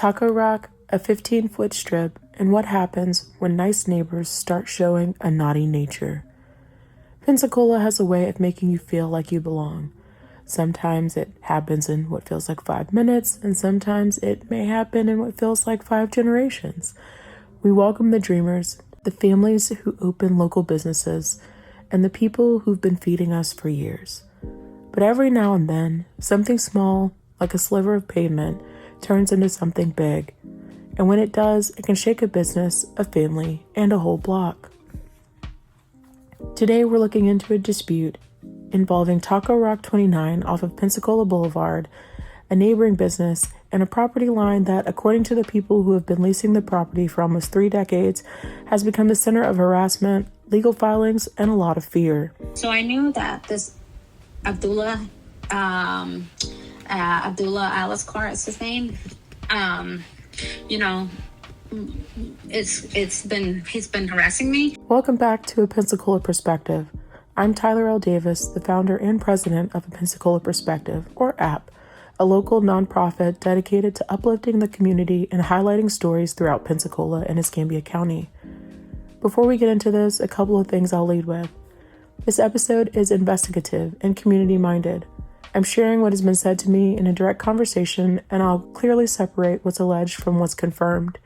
Taco Rock, a 15-foot strip, and what happens when nice neighbors start showing a naughty nature. Pensacola has a way of making you feel like you belong. Sometimes it happens in what feels like 5 minutes, and sometimes it may happen in what feels like 5 generations. We welcome the dreamers, the families who open local businesses, and the people who've been feeding us for years. But every now and then, something small, like a sliver of pavement, turns into something big. And when it does, it can shake a business, a family, and a whole block. Today we're looking into a dispute involving Taco Rock 29 off of Pensacola Boulevard, a neighboring business, and a property line that, according to the people who have been leasing the property for almost 3 decades, has become the center of harassment, legal filings, and a lot of fear. So I knew that this Abdullah Aliskar is his name. He's been harassing me. Welcome back to A Pensacola Perspective. I'm Tyler L. Davis, the founder and president of A Pensacola Perspective, or APP, a local nonprofit dedicated to uplifting the community and highlighting stories throughout Pensacola and Escambia County. Before we get into this, a couple of things I'll lead with. This episode is investigative and community-minded. I'm sharing what has been said to me in a direct conversation, and I'll clearly separate what's alleged from what's confirmed.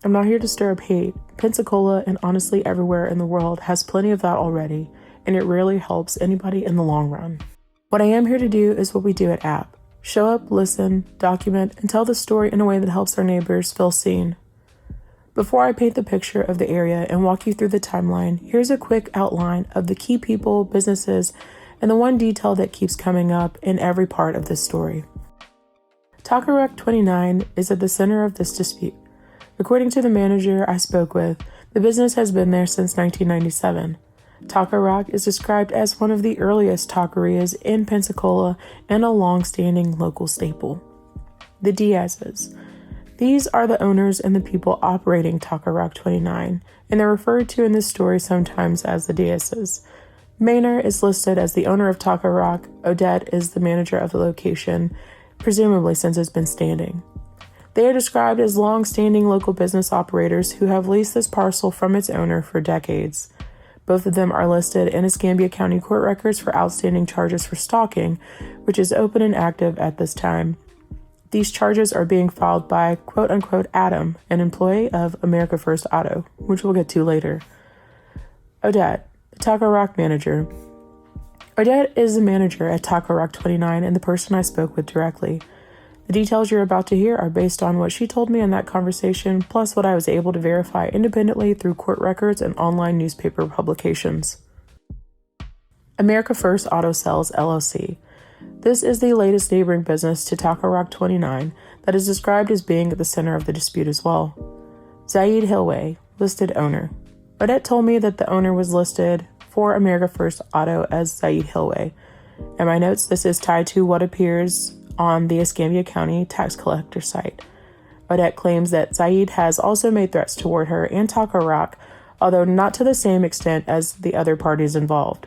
I'm not here to stir up hate. Pensacola, and honestly everywhere in the world, has plenty of that already, and it rarely helps anybody in the long run. What I am here to do is what we do at APP. Show up, listen, document, and tell the story in a way that helps our neighbors feel seen. Before I paint the picture of the area and walk you through the timeline, here's a quick outline of the key people, businesses, and the one detail that keeps coming up in every part of this story. Taco Rock 29 is at the center of this dispute. According to the manager I spoke with, the business has been there since 1997. Taco Rock is described as one of the earliest taquerias in Pensacola and a long-standing local staple. The Diaz's. These are the owners and the people operating Taco Rock 29, and they're referred to in this story sometimes as the Diaz's. Maynard is listed as the owner of Taco Rock. Odette is the manager of the location, presumably since it's been standing. They are described as long-standing local business operators who have leased this parcel from its owner for decades. Both of them are listed in Escambia County court records for outstanding charges for stalking, which is open and active at this time. These charges are being filed by quote-unquote Adam, an employee of America First Auto, which we'll get to later. Odette, the Taco Rock manager. Odette is the manager at Taco Rock 29 and the person I spoke with directly. The details you're about to hear are based on what she told me in that conversation, plus what I was able to verify independently through court records and online newspaper publications. America First Auto Sales, LLC. This is the latest neighboring business to Taco Rock 29 that is described as being at the center of the dispute as well. Zaid Hilway, listed owner. Odette told me that the owner was listed for America First Auto as Zaid Hilway. In my notes, this is tied to what appears on the Escambia County tax collector site. Odette claims that Zaid has also made threats toward her and Taco Rock, although not to the same extent as the other parties involved.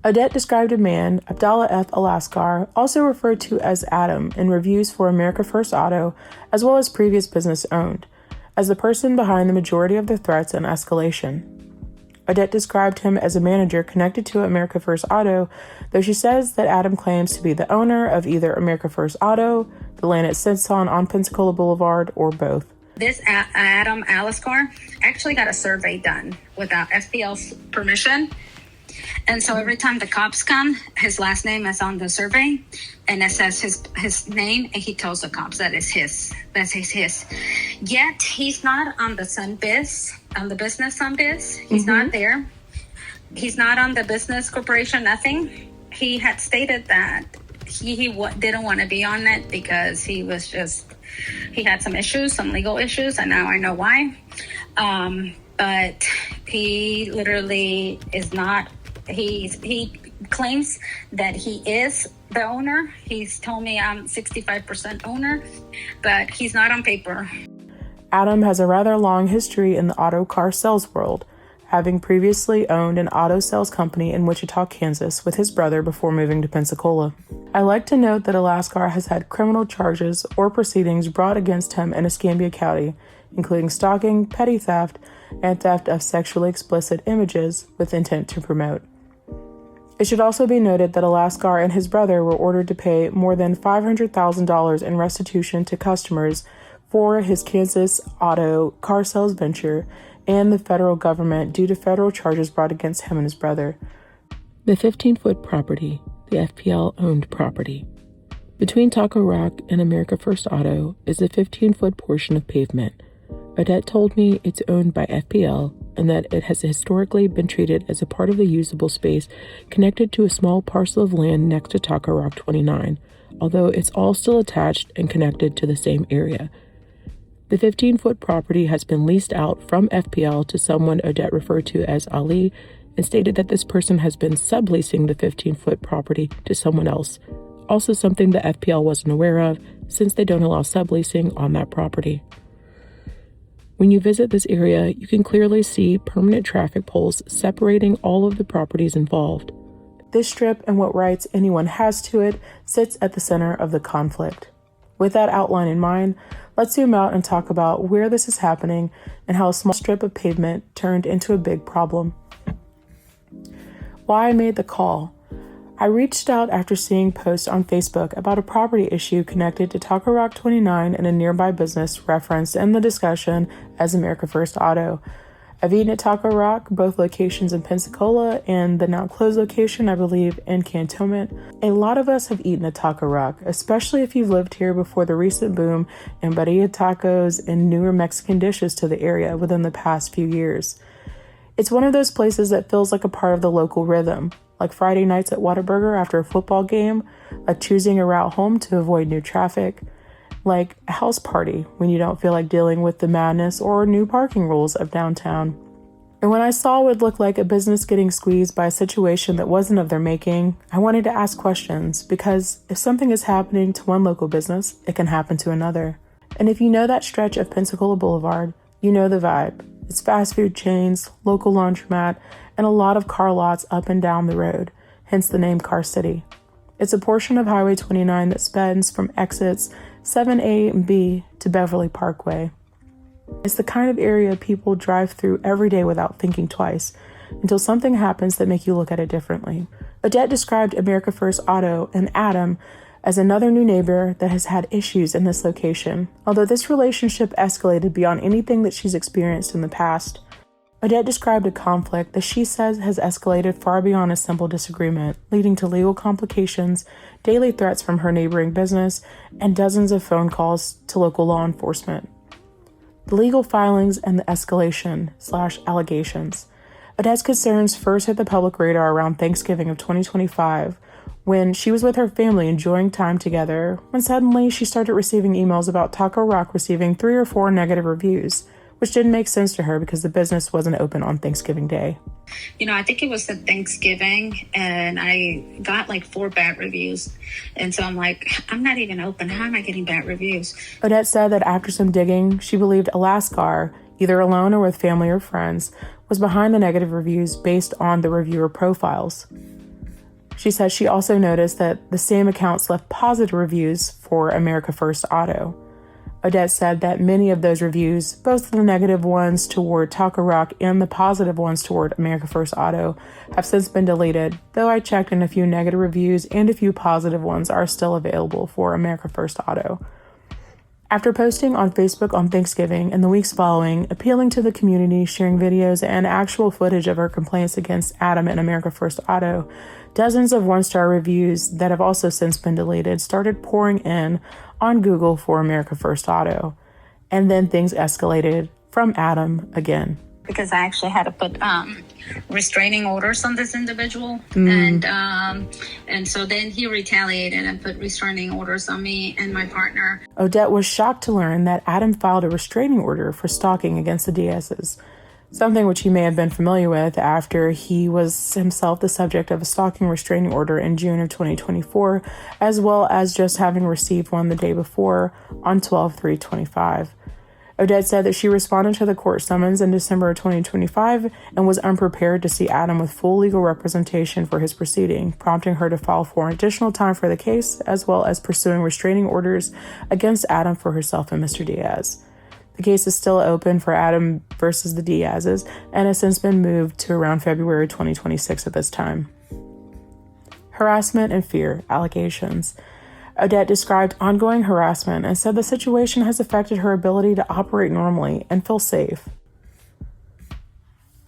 Odette described a man, Abdullah F. Alaskar, also referred to as Adam in reviews for America First Auto, as well as previous business owned, as the person behind the majority of the threats and escalation. Odette described him as a manager connected to America First Auto, though she says that Adam claims to be the owner of either America First Auto, the land it sits on Pensacola Boulevard, or both. This Adam Aliskar actually got a survey done without FPL's permission. And so every time the cops come, his last name is on the survey, and it says his name, and he tells the cops that it's his. That's his. Yet he's not on the business Sunbiz. He's not there. He's not on the business corporation, nothing. He had stated that he didn't want to be on it because he had some issues, some legal issues, and now I know why. But he literally is not. He claims that he is the owner. He's told me I'm 65% owner, but he's not on paper. Adam has a rather long history in the auto car sales world. having previously owned an auto sales company in Wichita, Kansas with his brother before moving to Pensacola. I like to note that Alaskar has had criminal charges or proceedings brought against him in Escambia County, including stalking, petty theft, and theft of sexually explicit images with intent to promote. It should also be noted that Alaskar and his brother were ordered to pay more than $500,000 in restitution to customers for his Kansas auto car sales venture and the federal government due to federal charges brought against him and his brother. The 15-foot property, the FPL-owned property, between Taco Rock and America First Auto is a 15-foot portion of pavement. Odette told me it's owned by FPL and that it has historically been treated as a part of the usable space connected to a small parcel of land next to Taco Rock 29, although it's all still attached and connected to the same area. The 15-foot property has been leased out from FPL to someone Odette referred to as Ali and stated that this person has been subleasing the 15-foot property to someone else, also something the FPL wasn't aware of since they don't allow subleasing on that property. When you visit this area, you can clearly see permanent traffic poles separating all of the properties involved. This strip and what rights anyone has to it sits at the center of the conflict. With that outline in mind, let's zoom out and talk about where this is happening and how a small strip of pavement turned into a big problem. Why I made the call. I reached out after seeing posts on Facebook about a property issue connected to Taco Rock 29 and a nearby business referenced in the discussion as America First Auto. I've eaten at Taco Rock, both locations in Pensacola and the now closed location, I believe, in Cantonment. A lot of us have eaten at Taco Rock, especially if you've lived here before the recent boom in birria tacos and newer Mexican dishes to the area within the past few years. It's one of those places that feels like a part of the local rhythm, like Friday nights at Whataburger after a football game, like choosing a route home to avoid new traffic, like a house party when you don't feel like dealing with the madness or new parking rules of downtown. And when I saw what would look like a business getting squeezed by a situation that wasn't of their making, I wanted to ask questions, because if something is happening to one local business, it can happen to another. And if you know that stretch of Pensacola Boulevard, you know the vibe. It's fast food chains, local laundromat, and a lot of car lots up and down the road, hence the name Car City. It's a portion of Highway 29 that spans from exits 7A and B to Beverly Parkway. It's the kind of area people drive through every day without thinking twice, until something happens that make you look at it differently. Odette described America First Auto and Adam as another new neighbor that has had issues in this location, although this relationship escalated beyond anything that she's experienced in the past. Odette described a conflict that she says has escalated far beyond a simple disagreement, leading to legal complications, daily threats from her neighboring business, and dozens of phone calls to local law enforcement. The legal filings and the escalation/allegations. Odette's concerns first hit the public radar around Thanksgiving of 2025, when she was with her family enjoying time together, when suddenly she started receiving emails about Taco Rock receiving 3 or 4 negative reviews, which didn't make sense to her because the business wasn't open on Thanksgiving Day. I think it was the Thanksgiving, and I got like 4 bad reviews. And so I'm like, I'm not even open. How am I getting bad reviews? Odette said that after some digging, she believed Alaskar, either alone or with family or friends, was behind the negative reviews based on the reviewer profiles. She said she also noticed that the same accounts left positive reviews for America First Auto. Odette said that many of those reviews, both the negative ones toward Taco Rock and the positive ones toward America First Auto, have since been deleted, though I checked and a few negative reviews and a few positive ones are still available for America First Auto. After posting on Facebook on Thanksgiving and the weeks following, appealing to the community, sharing videos and actual footage of her complaints against Adam and America First Auto, dozens of 1-star reviews that have also since been deleted started pouring in on Google for America First Auto. And then things escalated from Adam again. Because I actually had to put restraining orders on this individual. And so then he retaliated and put restraining orders on me and my partner. Odette was shocked to learn that Adam filed a restraining order for stalking against the Diaz's, something which he may have been familiar with after he was himself the subject of a stalking restraining order in June of 2024, as well as just having received one the day before on 12/3/25. Odette said that she responded to the court summons in December of 2025 and was unprepared to see Adam with full legal representation for his proceeding, prompting her to file for additional time for the case, as well as pursuing restraining orders against Adam for herself and Mr. Diaz. The case is still open for Adam versus the Diazes and has since been moved to around February 2026 at this time. Harassment and fear allegations. Odette described ongoing harassment and said the situation has affected her ability to operate normally and feel safe.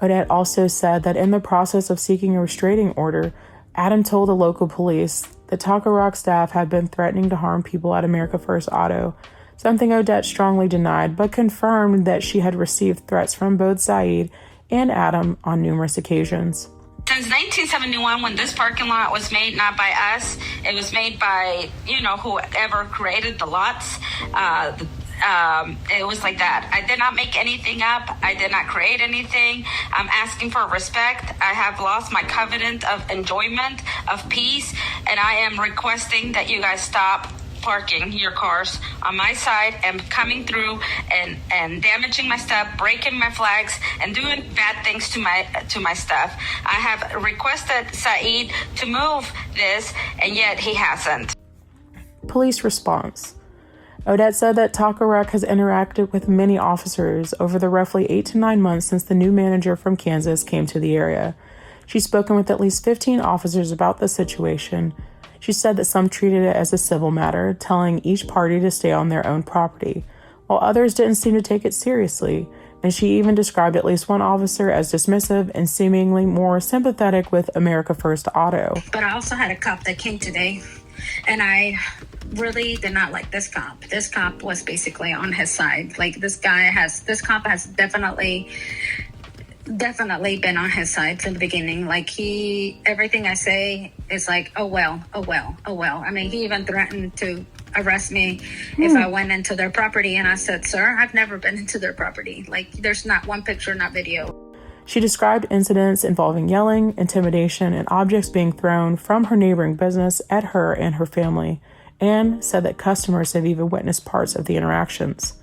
Odette also said that in the process of seeking a restraining order, Adam told the local police that Taco Rock staff had been threatening to harm people at America First Auto, something Odette strongly denied, but confirmed that she had received threats from both Saeed and Adam on numerous occasions. Since 1971, when this parking lot was made, not by us, it was made by, whoever created the lots. It was like that. I did not make anything up. I did not create anything. I'm asking for respect. I have lost my covenant of enjoyment, of peace, and I am requesting that you guys stop parking your cars on my side and coming through and damaging my stuff, breaking my flags, and doing bad things to my stuff. I have requested Saeed to move this, and yet he hasn't. Police response. Odette said that Taco Rock has interacted with many officers over the roughly 8 to 9 months since the new manager from Kansas came to the area. She's spoken with at least 15 officers about the situation. She said that some treated it as a civil matter, telling each party to stay on their own property, while others didn't seem to take it seriously, and she even described at least one officer as dismissive and seemingly more sympathetic with America First Auto. But I also had a cop that came today, and I really did not like this cop. This cop was basically on his side. Like, this cop has definitely been on his side from the beginning. Like, everything I say is like, oh well. I mean, he even threatened to arrest me if I went into their property, and I said, sir, I've never been into their property. Like, there's not one picture, not video. She described incidents involving yelling, intimidation, and objects being thrown from her neighboring business at her and her family, and said that customers have even witnessed parts of the interactions.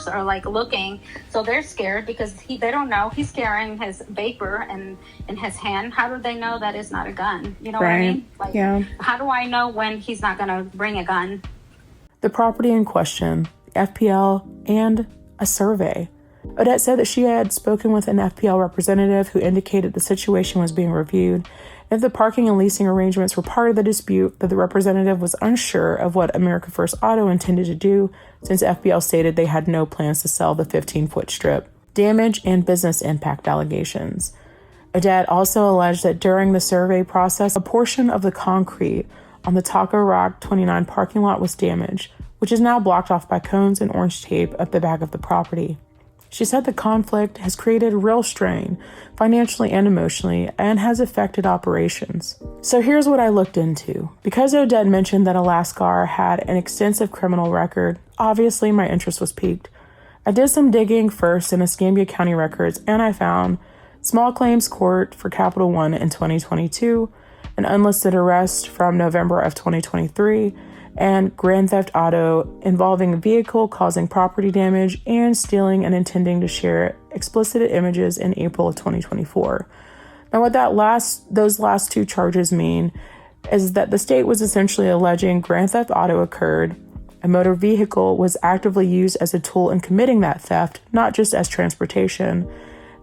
Are like looking, so they're scared because they don't know he's carrying his vapor in his hand. How do they know that it's not a gun? You know what I mean? Like, yeah. How do I know when he's not going to bring a gun? The property in question, FPL, and a survey. Odette said that she had spoken with an FPL representative who indicated the situation was being reviewed. If the parking and leasing arrangements were part of the dispute, that the representative was unsure of what America First Auto intended to do, since FPL stated they had no plans to sell the 15-foot strip. Damage and business impact allegations. Odette also alleged that during the survey process, a portion of the concrete on the Taco Rock 29 parking lot was damaged, which is now blocked off by cones and orange tape at the back of the property. She said the conflict has created real strain, financially and emotionally, and has affected operations. So here's what I looked into. Because Odette mentioned that Alaskar had an extensive criminal record, obviously my interest was piqued. I did some digging first in Escambia County records, and I found small claims court for Capital One in 2022, an unlisted arrest from November of 2023, and grand theft auto involving a vehicle causing property damage and stealing and intending to share explicit images in April of 2024. Now, what those last two charges mean is that the state was essentially alleging grand theft auto occurred, a motor vehicle was actively used as a tool in committing that theft, not just as transportation,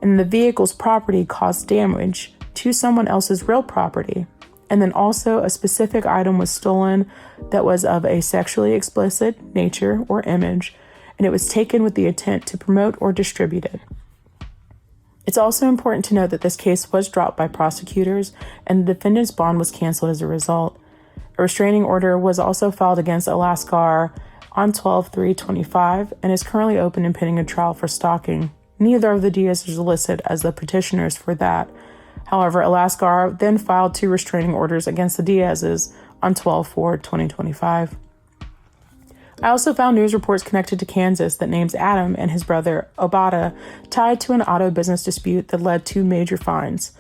and the vehicle's property caused damage to someone else's real property. And then also a specific item was stolen that was of a sexually explicit nature or image, and it was taken with the intent to promote or distribute it. It's also important to note that this case was dropped by prosecutors, and the defendant's bond was canceled as a result. A restraining order was also filed against Alaskar on 12/3/25 and is currently open and pending a trial for stalking. Neither of the Diazes are listed as the petitioners for that. However, Alaskar then filed 2 restraining orders against the Diazes on 12/4/2025. I also found news reports connected to Kansas that names Adam and his brother Obata tied to an auto business dispute that led to major fines.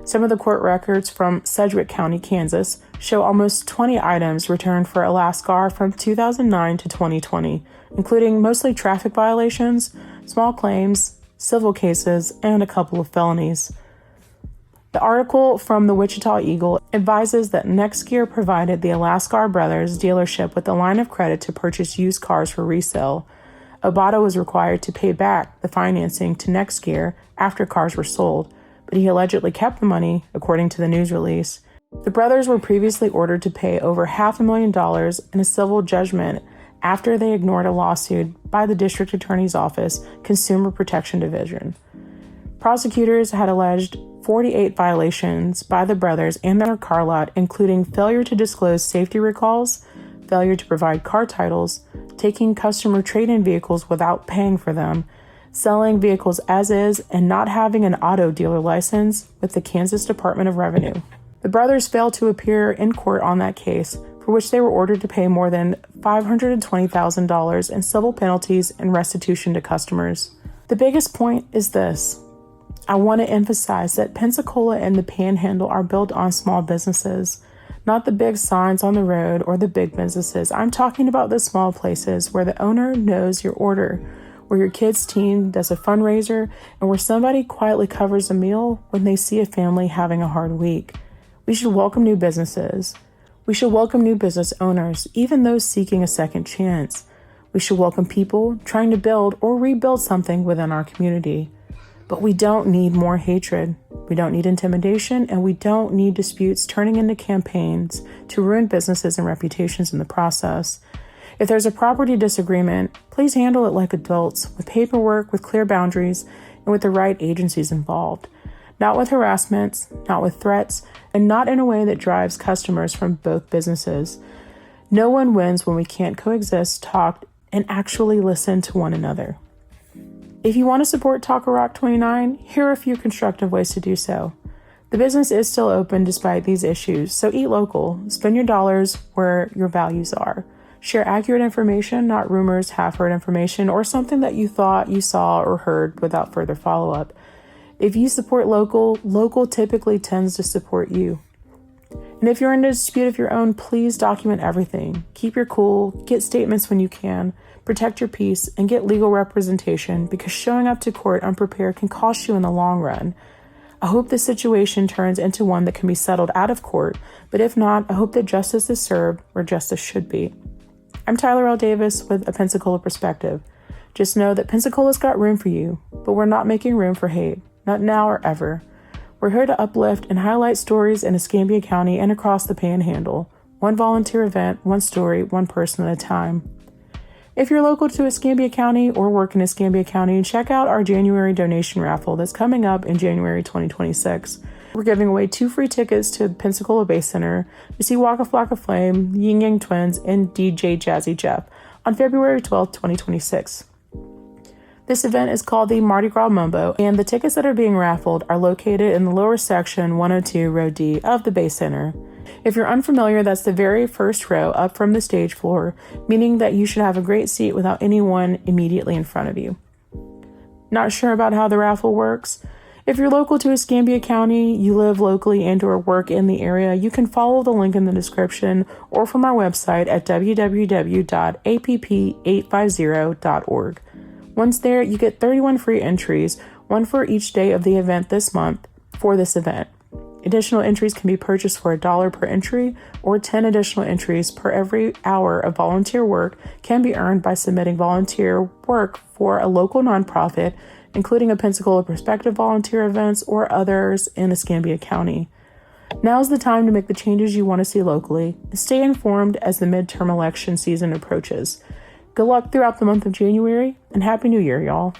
Some of the court records from Sedgwick County, Kansas, show almost 20 items returned for Alaskar from 2009 to 2020, including mostly traffic violations, small claims, civil cases, and a couple of felonies. The article from the Wichita Eagle advises that NextGear provided the Alaskar Brothers dealership with a line of credit to purchase used cars for resale. Obata was required to pay back the financing to NextGear after cars were sold, but he allegedly kept the money, according to the news release. The brothers were previously ordered to pay over $500,000 in a civil judgment after they ignored a lawsuit by the District Attorney's Office Consumer Protection Division. Prosecutors had alleged 48 violations by the brothers and their car lot, including failure to disclose safety recalls, failure to provide car titles, taking customer trade-in vehicles without paying for them, selling vehicles as is, and not having an auto dealer license with the Kansas Department of Revenue. The brothers failed to appear in court on that case, for which they were ordered to pay more than $520,000 in civil penalties and restitution to customers. The biggest point is this. I want to emphasize that Pensacola and the Panhandle are built on small businesses, not the big signs on the road or the big businesses. I'm talking about the small places where the owner knows your order, where your kid's team does a fundraiser, and where somebody quietly covers a meal when they see a family having a hard week. We should welcome new businesses. We should welcome new business owners, even those seeking a second chance. We should welcome people trying to build or rebuild something within our community. But we don't need more hatred. We don't need intimidation, and we don't need disputes turning into campaigns to ruin businesses and reputations in the process. If there's a property disagreement, please handle it like adults, with paperwork, with clear boundaries, and with the right agencies involved. Not with harassments, not with threats, and not in a way that drives customers from both businesses. No one wins when we can't coexist, talk, and actually listen to one another. If you want to support Taco Rock 29, here are a few constructive ways to do so. The business is still open despite these issues, so eat local. Spend your dollars where your values are. Share accurate information, not rumors, half-heard information, or something that you thought you saw or heard without further follow-up. If you support local, local typically tends to support you. And if you're in a dispute of your own, please document everything. Keep your cool, get statements when you can, protect your peace, and get legal representation, because showing up to court unprepared can cost you in the long run. I hope this situation turns into one that can be settled out of court, but if not, I hope that justice is served where justice should be. I'm Tyler L. Davis with a Pensacola Perspective. Just know that Pensacola's got room for you, but we're not making room for hate, not now or ever. We're here to uplift and highlight stories in Escambia County and across the Panhandle. One volunteer event, one story, one person at a time. If you're local to Escambia County or work in Escambia County, check out our January donation raffle that's coming up in January 2026. We're giving away 2 free tickets to the Pensacola Bay Center to see Waka, Flocka Flame, Ying Twins, and DJ Jazzy Jeff on February 12, 2026. This event is called the Mardi Gras Mumbo, and the tickets that are being raffled are located in the lower section 102 row D of the Bay Center. If you're unfamiliar, that's the very first row up from the stage floor, meaning that you should have a great seat without anyone immediately in front of you. Not sure about how the raffle works? If you're local to Escambia County, you live locally and or work in the area, you can follow the link in the description or from our website at www.app850.org. Once there, you get 31 free entries, one for each day of the event this month for this event. Additional entries can be purchased for $1 per entry, or 10 additional entries per every hour of volunteer work can be earned by submitting volunteer work for a local nonprofit, including a Pensacola Perspective volunteer events or others in Escambia County. Now's the time to make the changes you want to see locally. Stay informed as the midterm election season approaches. Good luck throughout the month of January, and Happy New Year, y'all.